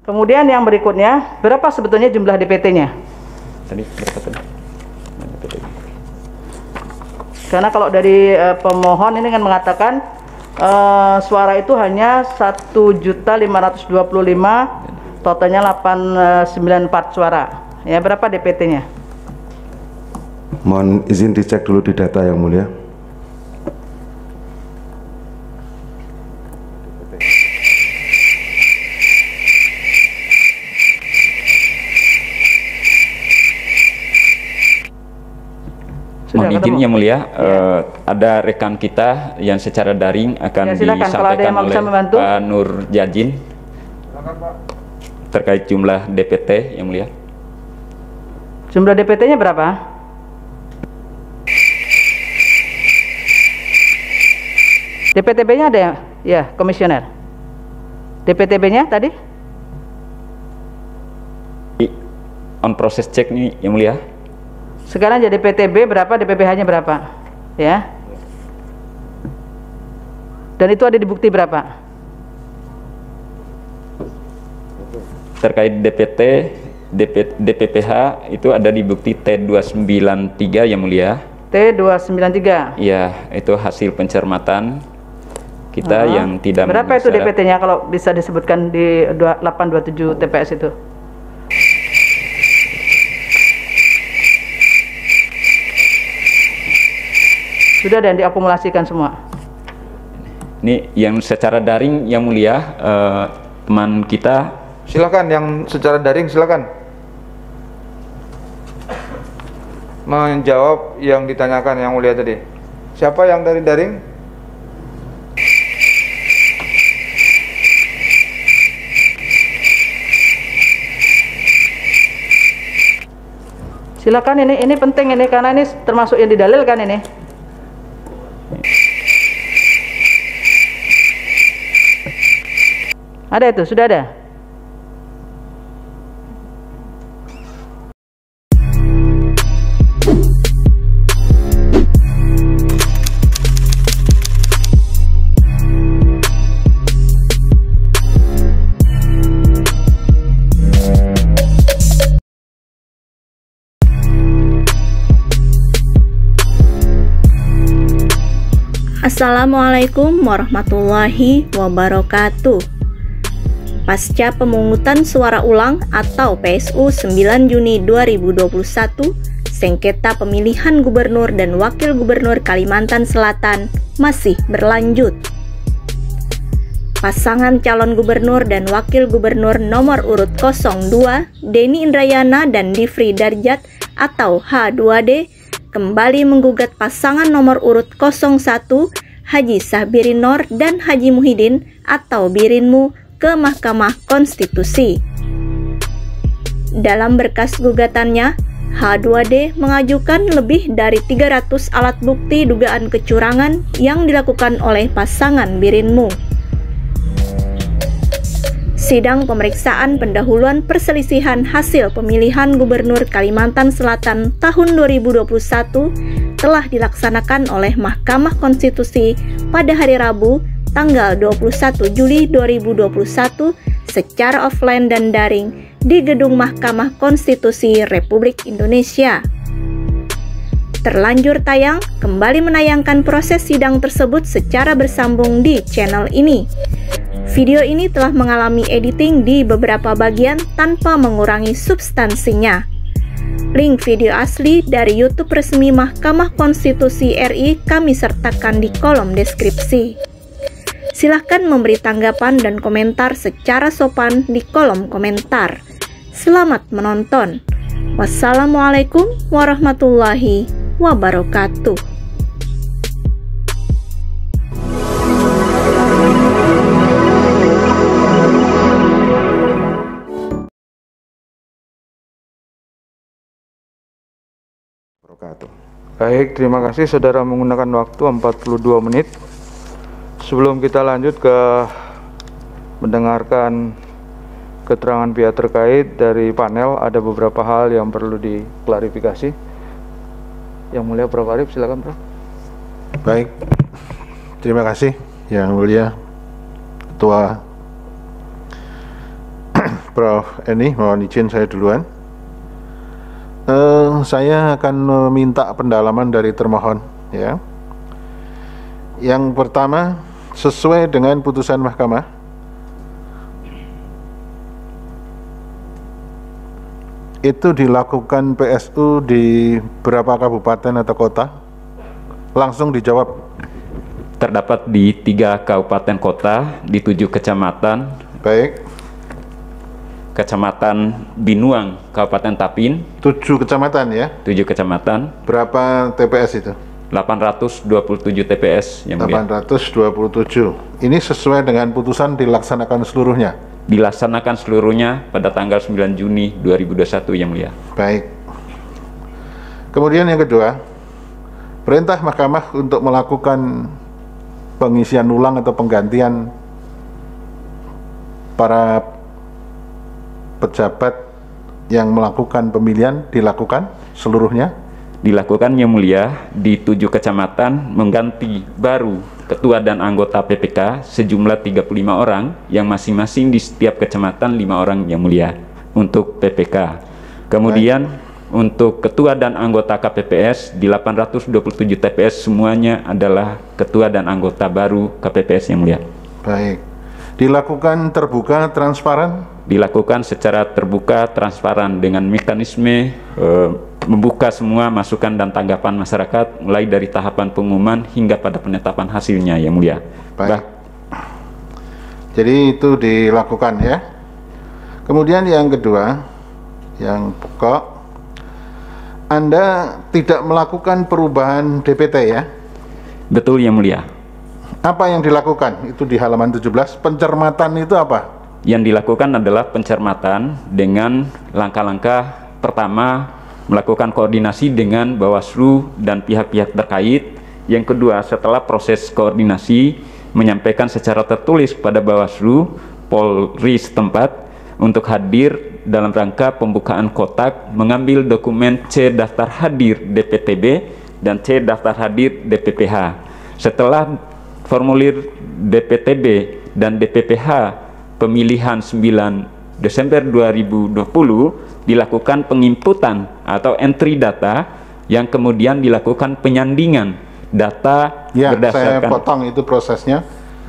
Kemudian yang berikutnya, berapa sebetulnya jumlah DPT-nya? Tadi berapa tadi? DPT-nya. Karena kalau dari pemohon ini kan mengatakan suara itu hanya 1.525, totalnya 894 suara. Ya, berapa DPT-nya? Mohon izin dicek dulu di data Yang Mulia. Mohon izin Yang Mulia, ada rekan kita yang secara daring akan disampaikan oleh Pak Nur Jajin. Silakan, Pak. Terkait jumlah DPT Yang Mulia. Jumlah DPT-nya berapa? DPTB-nya ada ya, komisioner. DPTB-nya tadi? On proses cek nih Yang Mulia. Sekarang jadi DPTB berapa, DPPH-nya berapa? Ya. Dan itu ada di bukti berapa? Terkait DPPH itu ada di bukti T293 Yang Mulia. T293. Iya, itu hasil pencermatan kita yang tidak. Berapa itu DPT-nya kalau bisa disebutkan di 827 TPS itu? Sudah dan diakumulasikan semua. Ini yang secara daring Yang Mulia, teman kita. Silakan yang secara daring, silakan menjawab yang ditanyakan Yang Mulia tadi. Siapa yang dari daring? Silakan, ini penting ini karena ini termasuk yang didalilkan ini. Ada itu, sudah ada. Assalamualaikum warahmatullahi wabarakatuh. Pasca pemungutan suara ulang atau PSU 9 Juni 2021, sengketa pemilihan gubernur dan wakil gubernur Kalimantan Selatan masih berlanjut. Pasangan calon gubernur dan wakil gubernur nomor urut 02, Denny Indrayana dan Difri Darjat atau H2D, kembali menggugat pasangan nomor urut 01, Haji Sahbirin Nor dan Haji Muhyiddin atau Birinmu ke Mahkamah Konstitusi. Dalam berkas gugatannya, H2D mengajukan lebih dari 300 alat bukti dugaan kecurangan yang dilakukan oleh pasangan Birinmu. Sidang pemeriksaan pendahuluan perselisihan hasil pemilihan Gubernur Kalimantan Selatan tahun 2021 telah dilaksanakan oleh Mahkamah Konstitusi pada hari Rabu, tanggal 21 Juli 2021 secara offline dan daring di Gedung Mahkamah Konstitusi Republik Indonesia. Terlanjur tayang, kembali menayangkan proses sidang tersebut secara bersambung di channel ini. Video ini telah mengalami editing di beberapa bagian tanpa mengurangi substansinya. Link video asli dari YouTube resmi Mahkamah Konstitusi RI kami sertakan di kolom deskripsi. Silahkan memberi tanggapan dan komentar secara sopan di kolom komentar. Selamat menonton. Wassalamualaikum warahmatullahi wabarakatuh. Baik, terima kasih saudara menggunakan waktu 42 menit. Sebelum kita lanjut ke mendengarkan keterangan pihak terkait dari panel, ada beberapa hal yang perlu diklarifikasi. Yang Mulia Prof. Arief, silakan Prof. Baik, terima kasih Yang Mulia Ketua Prof. Eni, mohon izin saya duluan. Saya akan meminta pendalaman dari termohon, ya. Yang pertama, sesuai dengan putusan mahkamah, itu dilakukan PSU di berapa kabupaten atau kota? Langsung dijawab. Terdapat di 3 kabupaten kota, di 7 kecamatan. Baik. Kecamatan Binuang, Kabupaten Tapin. 7 kecamatan ya? 7 kecamatan. Berapa TPS itu? 827 TPS yang mulia. 827. Ini sesuai dengan putusan dilaksanakan seluruhnya? Dilaksanakan seluruhnya pada tanggal 9 Juni 2021 yang mulia. Baik. Kemudian yang kedua, perintah mahkamah untuk melakukan pengisian ulang atau penggantian para pejabat yang melakukan pemilihan dilakukan seluruhnya? Dilakukan yang mulia di 7 kecamatan mengganti baru ketua dan anggota PPK sejumlah 35 orang yang masing-masing di setiap kecamatan 5 orang yang mulia untuk PPK. Kemudian untuk ketua dan anggota KPPS di 827 TPS semuanya adalah ketua dan anggota baru KPPS yang mulia. Baik. Dilakukan terbuka, transparan? Dilakukan secara terbuka, transparan dengan mekanisme membuka semua masukan dan tanggapan masyarakat mulai dari tahapan pengumuman hingga pada penetapan hasilnya yang mulia. Baik. Jadi itu dilakukan ya. Kemudian yang kedua, yang pokok, Anda tidak melakukan perubahan DPT ya? Betul yang mulia. Apa yang dilakukan? Itu di halaman 17. Pencermatan itu apa? Yang dilakukan adalah pencermatan dengan langkah-langkah pertama melakukan koordinasi dengan Bawaslu dan pihak-pihak terkait. Yang kedua, setelah proses koordinasi menyampaikan secara tertulis kepada Bawaslu, Polri setempat untuk hadir dalam rangka pembukaan kotak, mengambil dokumen C daftar hadir DPTB dan C daftar hadir DPPH. Setelah formulir DPTB dan DPPH pemilihan 9 Desember 2020 dilakukan penginputan atau entry data yang kemudian dilakukan penyandingan data ya, berdasarkan. Saya potong itu prosesnya.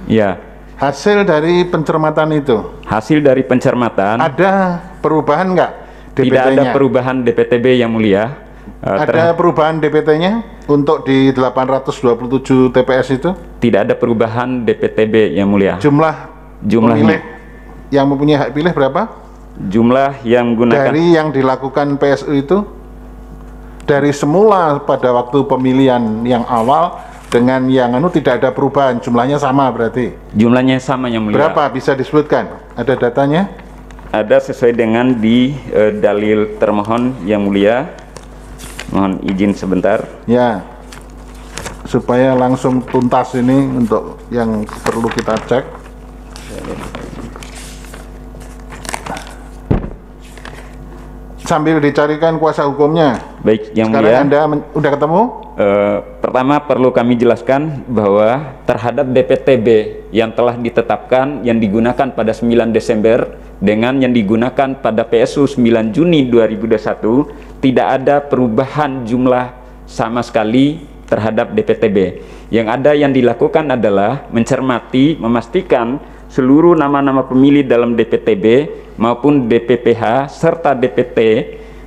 Ya. Hasil dari pencermatan itu. Hasil dari pencermatan. Ada perubahan nggak DPT-nya? Tidak ada perubahan DPTB yang mulia. Ada perubahan DPT-nya untuk di 827 TPS itu? Tidak ada perubahan DPTB yang mulia. Jumlahnya yang mempunyai hak pilih berapa? Jumlah yang menggunakan dari yang dilakukan PSU itu, dari semula pada waktu pemilihan yang awal dengan yang tidak ada perubahan, jumlahnya sama berarti? Jumlahnya sama yang mulia. Berapa bisa disebutkan? Ada datanya? Ada sesuai dengan di dalil termohon yang mulia. Mohon izin sebentar. Ya, supaya langsung tuntas ini untuk yang perlu kita cek. Sambil dicarikan kuasa hukumnya. Baik, yang sekarang mulia. Anda udah ketemu? Pertama perlu kami jelaskan bahwa terhadap DPTB yang telah ditetapkan yang digunakan pada 9 Desember dengan yang digunakan pada PSU 9 Juni 2021 tidak ada perubahan jumlah sama sekali terhadap DPTB. Yang ada yang dilakukan adalah mencermati, memastikan seluruh nama-nama pemilih dalam DPTB maupun DPPH serta DPT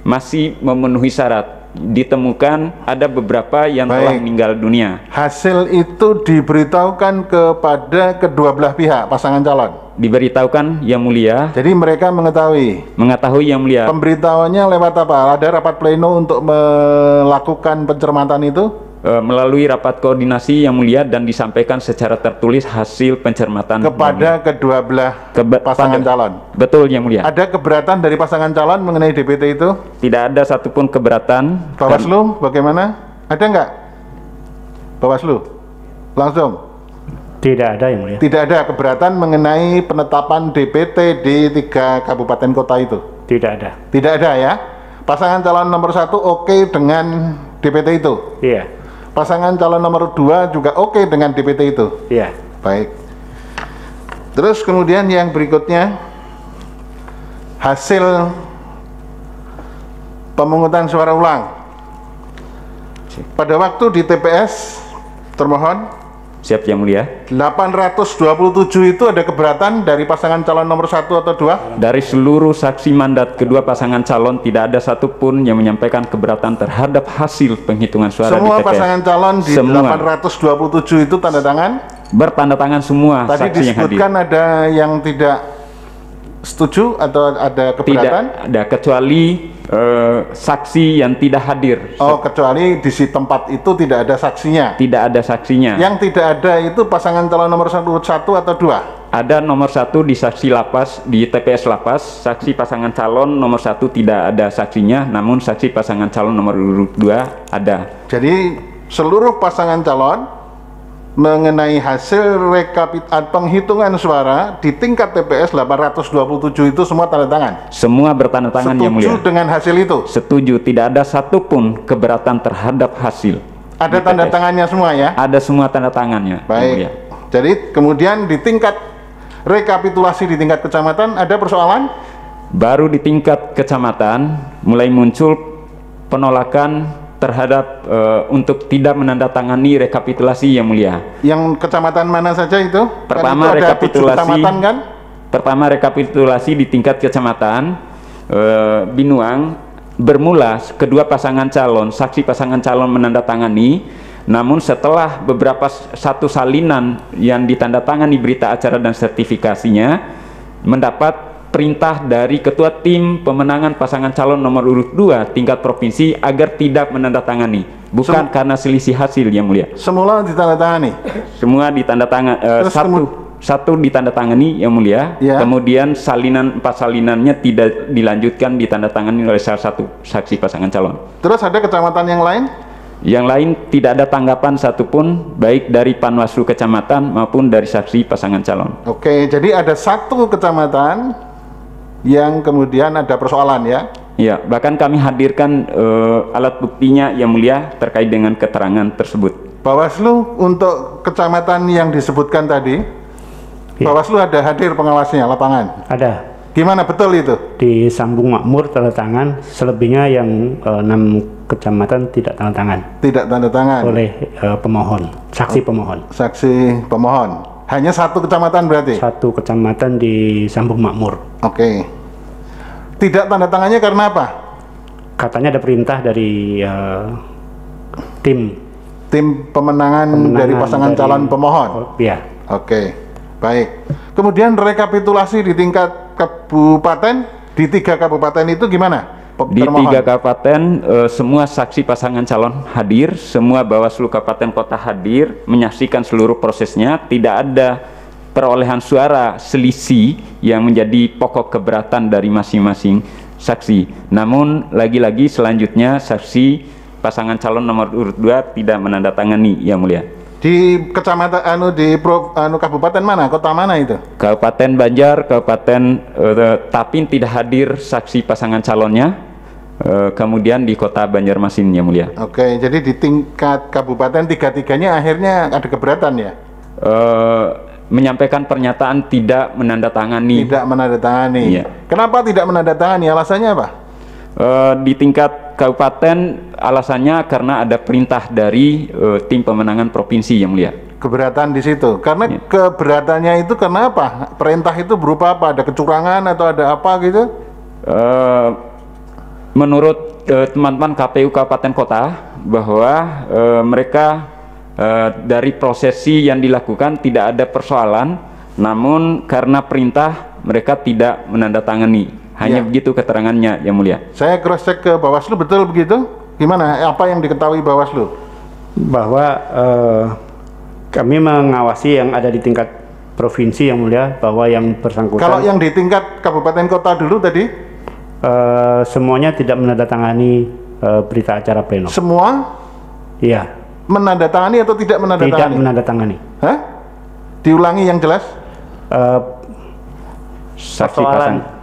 masih memenuhi syarat. Ditemukan ada beberapa yang telah meninggal dunia. Hasil itu diberitahukan kepada kedua belah pihak pasangan calon? Diberitahukan yang mulia. Jadi mereka mengetahui? Mengetahui yang mulia. Pemberitahuannya lewat apa? Ada rapat pleno untuk melakukan pencermatan itu? Melalui rapat koordinasi yang mulia dan disampaikan secara tertulis hasil pencermatan kepada kedua belah pasangan calon. Betul yang mulia. Ada keberatan dari pasangan calon mengenai DPT itu? Tidak ada satupun keberatan. Bawaslu bagaimana? Ada nggak? Bawaslu langsung? Tidak ada yang mulia. Tidak ada keberatan mengenai penetapan DPT di 3 kabupaten kota itu? Tidak ada. Tidak ada ya? Pasangan calon nomor 1 oke dengan DPT itu? Iya. Pasangan calon nomor 2 juga oke dengan DPT itu? Iya. Baik. Terus kemudian yang berikutnya, hasil pemungutan suara ulang. Pada waktu di TPS termohon, siap Yang Mulia. 827 itu ada keberatan dari pasangan calon nomor 1 atau 2? Dari seluruh saksi mandat kedua pasangan calon tidak ada satupun yang menyampaikan keberatan terhadap hasil penghitungan suara semua di TPS. Pasangan calon di semua. 827 itu tanda tangan? Bertanda tangan semua. Tadi saksi disebutkan yang hadir. Ada yang tidak setuju atau ada keberatan? Tidak ada, kecuali saksi yang tidak hadir. Oh, kecuali di si tempat itu tidak ada saksinya? Tidak ada saksinya. Yang tidak ada itu pasangan calon nomor 1 atau 2? Ada nomor 1 di saksi lapas, di TPS lapas. Saksi pasangan calon nomor 1 tidak ada saksinya, namun saksi pasangan calon nomor 2 ada. Jadi seluruh pasangan calon mengenai hasil penghitungan suara di tingkat TPS 827 itu semua tanda tangan? Semua bertanda tangan, Yang Mulia. Setuju dengan hasil itu? Setuju, tidak ada satupun keberatan terhadap hasil. Ada tanda tangannya semua ya? Ada semua tanda tangannya. Baik. Jadi kemudian di tingkat rekapitulasi di tingkat kecamatan ada persoalan? Baru di tingkat kecamatan mulai muncul penolakan terhadap untuk tidak menandatangani rekapitulasi, Yang Mulia. Yang kecamatan mana saja itu? Pertama kan itu rekapitulasi kecamatan, kan? Pertama rekapitulasi di tingkat kecamatan Binuang, bermula kedua pasangan calon, saksi pasangan calon menandatangani, namun setelah beberapa satu salinan yang ditandatangani berita acara dan sertifikasinya mendapat perintah dari Ketua Tim Pemenangan Pasangan Calon nomor urut 2 tingkat provinsi agar tidak menandatangani, bukan karena selisih hasil, Yang Mulia. Semula ditandatangani? Semua ditandatangani, satu ditandatangani, Yang Mulia. Ya. Kemudian 4 salinannya tidak dilanjutkan ditandatangani oleh salah satu saksi pasangan calon. Terus ada kecamatan yang lain? Yang lain tidak ada tanggapan satupun, baik dari Panwaslu kecamatan maupun dari saksi pasangan calon. Oke, jadi ada satu kecamatan yang kemudian ada persoalan ya? Iya, bahkan kami hadirkan alat buktinya, Yang Mulia, terkait dengan keterangan tersebut. Bawaslu untuk kecamatan yang disebutkan tadi, ya. Bawaslu ada hadir pengawasnya lapangan? Ada. Gimana betul itu? Di Sambung Makmur tanda tangan, selebihnya yang 6 kecamatan tidak tanda tangan. Tidak tanda tangan? Oleh pemohon, saksi pemohon. Saksi pemohon. Hanya satu kecamatan berarti? Satu kecamatan di Sambung Makmur. Oke. Tidak tanda tangannya karena apa? Katanya ada perintah dari tim pemenangan dari pasangan calon pemohon? Iya. Oke, baik. Kemudian rekapitulasi di tingkat kabupaten, di 3 kabupaten itu gimana? Di 3 kabupaten semua saksi pasangan calon hadir, semua Bawaslu Kabupaten Kota hadir, menyaksikan seluruh prosesnya, tidak ada perolehan suara selisih yang menjadi pokok keberatan dari masing-masing saksi. Namun lagi-lagi selanjutnya saksi pasangan calon nomor urut 2 tidak menandatangani, Yang Mulia. Di kecamatan kabupaten mana? Kota mana itu? Kabupaten Banjar, Kabupaten Tapin tidak hadir saksi pasangan calonnya. Kemudian di Kota Banjarmasin, Yang Mulia. Oke, jadi di tingkat kabupaten 3-3-nya akhirnya ada keberatan ya? Menyampaikan pernyataan tidak menandatangani. Tidak menandatangani. Iya. Kenapa tidak menandatangani? Alasannya apa? Di tingkat kabupaten alasannya karena ada perintah dari tim pemenangan provinsi, Yang Mulia. Keberatan di situ. Karena Ya. Keberatannya itu kenapa? Perintah itu berupa apa? Ada kecurangan atau ada apa gitu? Menurut teman-teman KPU Kabupaten Kota bahwa mereka dari prosesi yang dilakukan tidak ada persoalan, namun karena perintah mereka tidak menandatangani. Hanya begitu keterangannya, Yang Mulia. Saya cross check ke Bawaslu, betul begitu? Gimana? Apa yang diketahui Bawaslu? Bahwa kami mengawasi yang ada di tingkat provinsi, Yang Mulia, bahwa yang bersangkutan. Kalau yang di tingkat kabupaten kota dulu tadi? Semuanya tidak menandatangani berita acara pleno. Semua? Iya. Menandatangani atau tidak menandatangani? Tidak menandatangani. Hah? Diulangi yang jelas? Saksi Persoalan pasangan.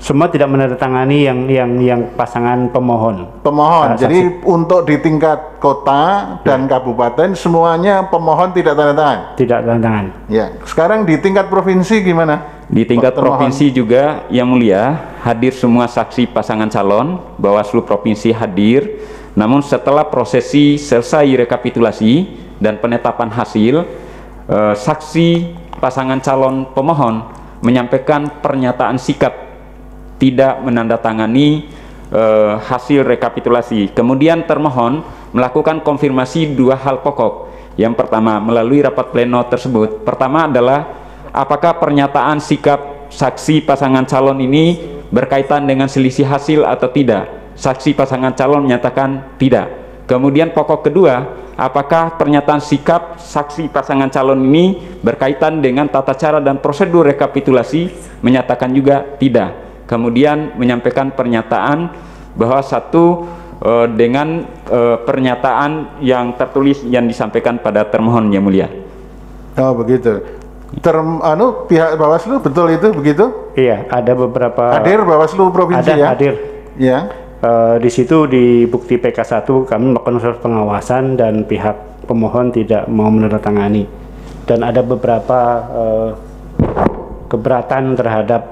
semua tidak menandatangani yang pasangan pemohon. Pemohon. Saksi. Jadi untuk di tingkat kota dan kabupaten semuanya pemohon tidak tanda tangan? Tidak tanda tangan. Ya. Sekarang di tingkat provinsi gimana? Di tingkat provinsi juga Yang Mulia, hadir semua saksi pasangan calon, Bawaslu Provinsi hadir. Namun setelah prosesi selesai rekapitulasi dan penetapan hasil, saksi pasangan calon pemohon menyampaikan pernyataan sikap tidak menandatangani hasil rekapitulasi. Kemudian termohon melakukan konfirmasi dua hal pokok. Yang pertama, melalui rapat pleno tersebut, pertama adalah apakah pernyataan sikap saksi pasangan calon ini berkaitan dengan selisih hasil atau tidak. Saksi pasangan calon menyatakan tidak. Kemudian pokok kedua, apakah pernyataan sikap saksi pasangan calon ini berkaitan dengan tata cara dan prosedur rekapitulasi, menyatakan juga tidak. Kemudian menyampaikan pernyataan bahwa satu dengan pernyataan yang tertulis yang disampaikan pada termohon Yang Mulia. Oh begitu. Pihak Bawaslu betul itu begitu? Iya, ada beberapa. Hadir Bawaslu Provinsi ada, ya? Hadir. Ya. Di situ di bukti PK1 kami melakukan proses pengawasan dan pihak pemohon tidak mau menandatangani. Dan ada beberapa keberatan terhadap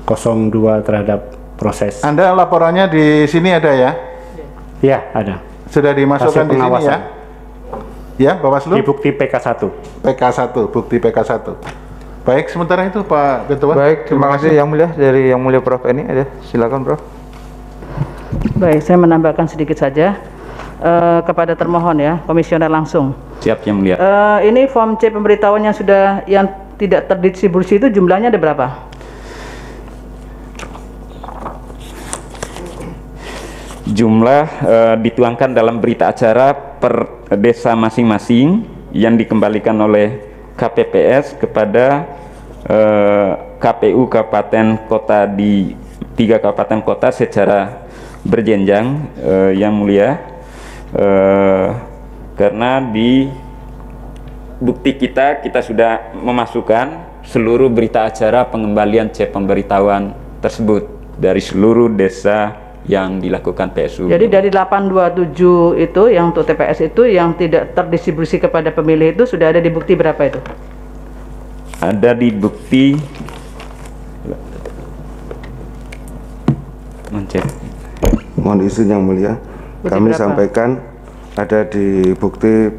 02 terhadap proses. Anda laporannya di sini ada ya? Iya, ada. Sudah dimasukkan di sini ya? Ya, Bawaslu? Di bukti PK1. PK1, bukti PK1. Baik, sementara itu Pak Ketua. Baik, terima kasih Yang Mulia. Dari Yang Mulia Prof. Eni ada, silakan Prof. Baik, saya menambahkan sedikit saja kepada termohon ya, komisioner langsung. Siap Yang Mulia. Ini form C pemberitahuan yang sudah yang tidak terdistribusi itu jumlahnya ada berapa? Jumlah dituangkan dalam berita acara per desa masing-masing yang dikembalikan oleh KPPS kepada KPU Kabupaten Kota di 3 kabupaten kota secara berjenjang Yang Mulia, karena di bukti kita sudah memasukkan seluruh berita acara pengembalian C pemberitahuan tersebut dari seluruh desa yang dilakukan PSU. Jadi dari 827 itu yang untuk TPS itu yang tidak terdistribusi kepada pemilih itu sudah ada di bukti berapa itu? Ada di bukti mohon izin Yang Mulia, kami berapa? sampaikan ada di bukti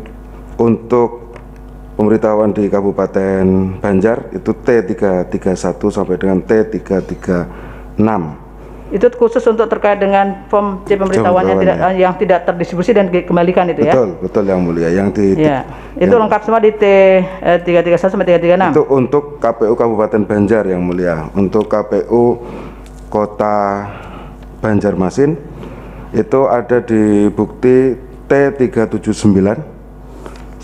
untuk pemberitahuan di Kabupaten Banjar itu T331 sampai dengan T336. Itu khusus untuk terkait dengan form C pemberitahuan yang tidak terdistribusi dan dikembalikan itu ya? Betul Yang Mulia. Itu lengkap semua di T331 sampai 336? Itu untuk KPU Kabupaten Banjar Yang Mulia. Untuk KPU Kota Banjarmasin itu ada di bukti T379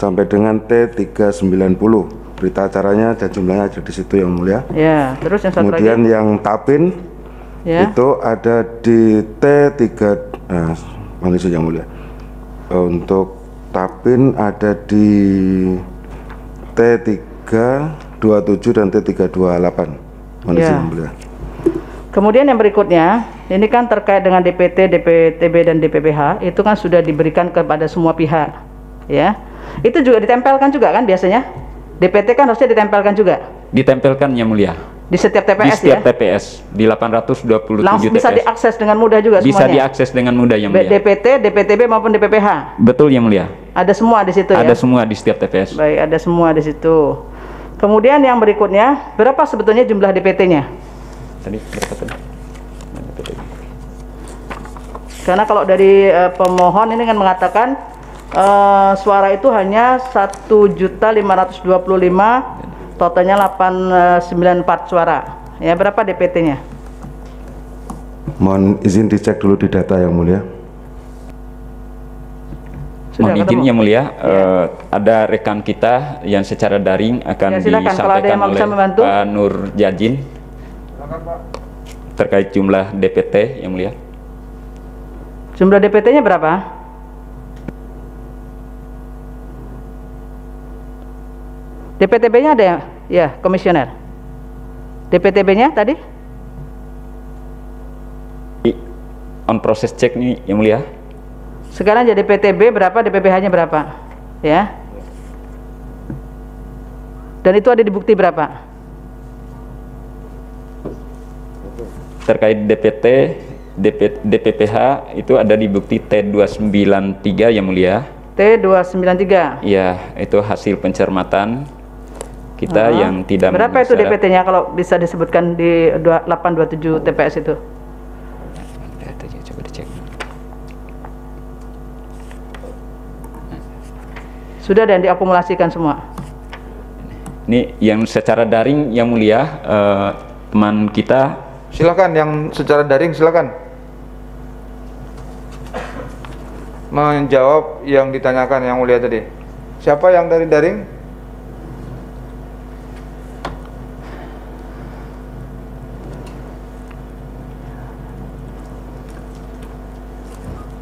sampai dengan T390. Berita acaranya dan jumlahnya ada di situ Yang Mulia. Ya, terus yang satu kemudian lagi? Yang Tapin ya, itu ada di T3 manusia Yang Mulia. Untuk Tapin ada di T327 dan T328 manusia ya. Yang Mulia. Kemudian yang berikutnya, ini kan terkait dengan DPT, DPTB dan DPPH, itu kan sudah diberikan kepada semua pihak, ya. Itu juga ditempelkan juga kan biasanya? DPT kan harusnya ditempelkan juga? Ditempelkan Yang Mulia. Di setiap TPS di setiap ya? TPS, di 827 langsung TPS. bisa diakses dengan mudah juga bisa semuanya? diakses dengan mudah Yang Mulia. DPT, DPTB maupun DPPH? Betul Yang Mulia. Ada semua di situ ya? Ada semua di setiap TPS. Baik, ada semua di situ. Kemudian yang berikutnya, berapa sebetulnya jumlah DPT-nya? Tadi berapa tadi? Karena kalau dari pemohon ini kan mengatakan suara itu hanya 1.525, totalnya 894 suara. Ya, berapa DPT-nya? Mohon izin dicek dulu di data Yang Mulia. Mohon izin Yang Mulia, ada rekan kita yang secara daring akan disampaikan oleh Pak Nur Jajin terkait jumlah DPT Yang Mulia. Jumlah DPT-nya berapa? DPTB-nya ada ya, komisioner? DPTB-nya tadi? On proses cek nih Yang Mulia. Sekarang jadi DPTB berapa, DPPH-nya berapa? Ya. Dan itu ada di bukti berapa? terkait DPT, DPPH itu ada di bukti T293 yang mulia. T293. Iya, itu hasil pencermatan kita yang tidak. Berapa itu DPT-nya kalau bisa disebutkan di 827 TPS itu? Coba dicek. Sudah dan diakumulasikan semua. Ini yang secara daring yang mulia, teman kita. Silakan yang secara daring, silakan menjawab yang ditanyakan yang mulia tadi. Siapa yang dari daring?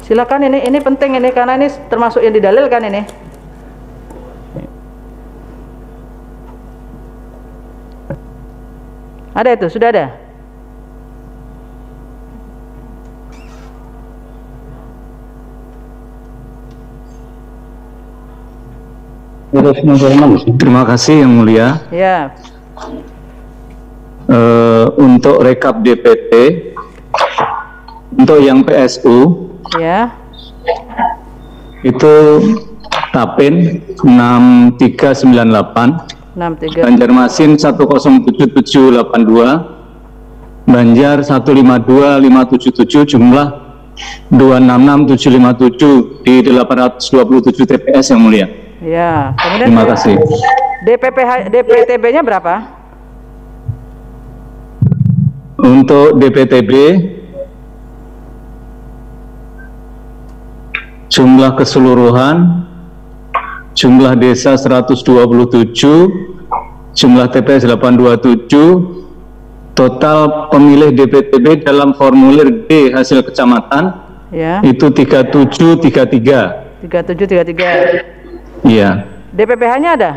Silakan, ini penting ini karena ini termasuk yang didalilkan ini. Ada itu, sudah ada. Terima kasih yang mulia. Ya. Untuk rekap DPT, untuk yang PSU, ya, itu Tapen 6398, Banjarmasin 107782, Banjar 152577, jumlah 266757 di 827 TPS yang mulia. Ya, kemudian terima kasih. DPTB-nya berapa? Untuk DPTB jumlah keseluruhan, jumlah desa 127, jumlah TPS 827, total pemilih DPTB dalam formulir D hasil kecamatan ya, itu 3733. 3733. Iya. DPPH-nya ada?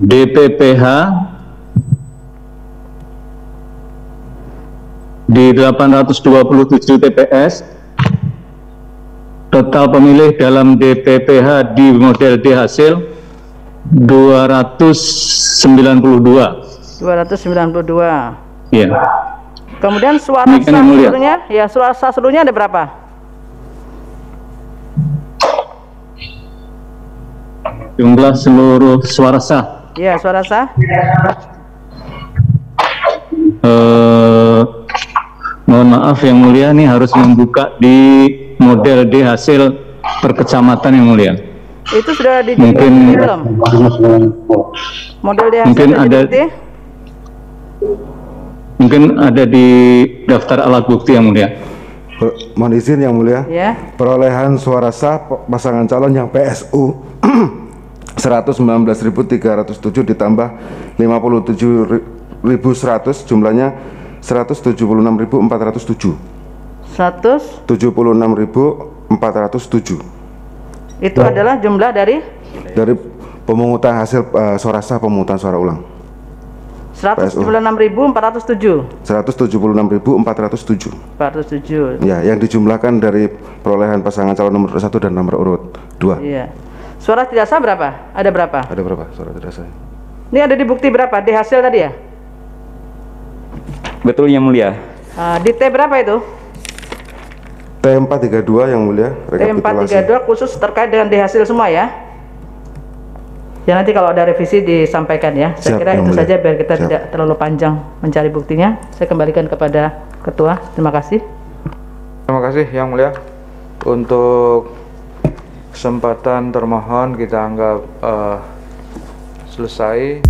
DPPH di 827 TPS, total pemilih dalam DPPH di model D hasil 292. 292. Iya. Kemudian suara sah seluruhnya, ya suara sah seluruhnya ada berapa? Jumlah seluruh suara sah. Ya, suara sah. Mohon maaf yang mulia, nih harus membuka di model D hasil per kecamatan yang mulia. Itu sudah di mungkin belum? Model D hasil mungkin ada mungkin ada di daftar alat bukti yang mulia. Mohon izin yang mulia. Ya. Perolehan suara sah pasangan calon yang PSU 119.307 ditambah 57.100, jumlahnya 176.407. 176.407. Itu adalah jumlah dari pemungutan hasil suara sah pemungutan suara ulang. 176.407. 176.407. 407. Ya, yang dijumlahkan dari perolehan pasangan calon nomor 1 dan nomor urut 2. Iya. Suara tidak sah berapa? Ada berapa? Ada berapa suara tidak sah? Ini ada di bukti berapa? Di hasil tadi ya? Betul yang mulia. Di T berapa itu? T432 yang mulia. T432 khusus terkait dengan di hasil semua ya? Ya nanti kalau ada revisi disampaikan ya. Saya kira itu saja biar kita tidak terlalu panjang mencari buktinya. Saya kembalikan kepada Ketua. Terima kasih. Terima kasih yang mulia. Untuk kesempatan termohon kita anggap selesai.